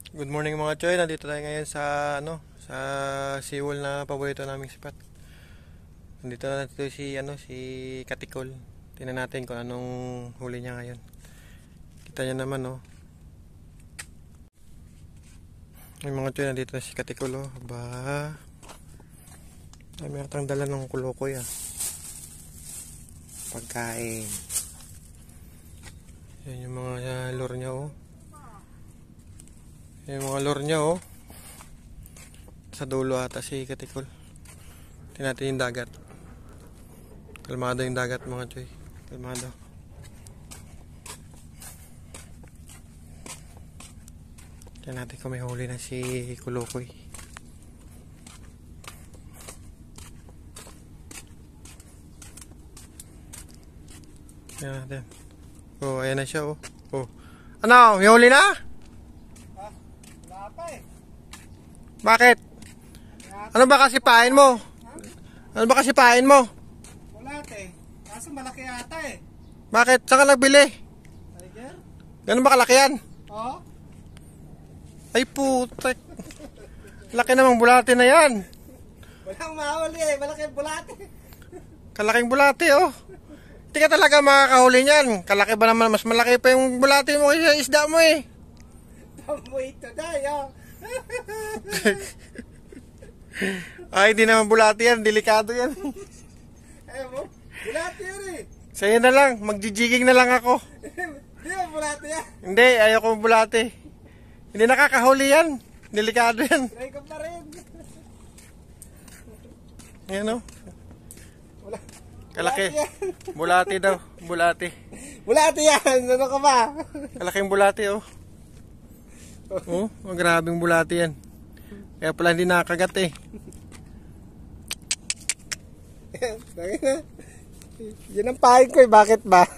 Good morning mga choy, nandito tayo ngayon sa sa seawall na paborito naming spot. Nandito na natin si Katikol. Tingnan natin kung anong huli niya ngayon. Kita niyo naman May mga choy, nandito na si Katikol Aba. Ay, may atang dala ng kulokoy Pagkain. Yan yung mga lure niya Yung mga lure niya sa dulo ata si Katikol. Tingnan natin yung dagat. Kalmado yung dagat mga choy. Kalmado. Tingnan natin kung may huli na si Kulokoy. Tingnan natin. Ayan na siya Ano? May huli na? Wala pa Bakit? Ano ba kasi pain mo? Ano ba kasi pain mo? Wala kaso malaki ata Bakit? Saan ka nagbili? Tiger? Ganun ba kalaki yan? Oo. Ay putek. Laki namang bulate na yan. Walang mahuli malaki ang bulate. Kalaking bulate Hindi ka talaga makakahuli niyan. Kalaki ba naman? Mas malaki pa yung bulate mo kaysa isda mo Tamoy ito dayo. Ay, di naman bulate yan. Delikado yan. Ayaw mo? Bulate yan Sa'yo na lang. Magjijiging na lang ako. Di ba bulate yan? Hindi, ayoko bulate. Hindi nakakahuli yan. Delikado yan. Try ko pa rin. Ayan Wala. Kalaki. Bulate daw. Bulate. Bulate yan. Ano ka ba? Kalaking bulate grabing bulate yan. Kaya pala hindi nakakagat Yan ang pahin ko bakit ba?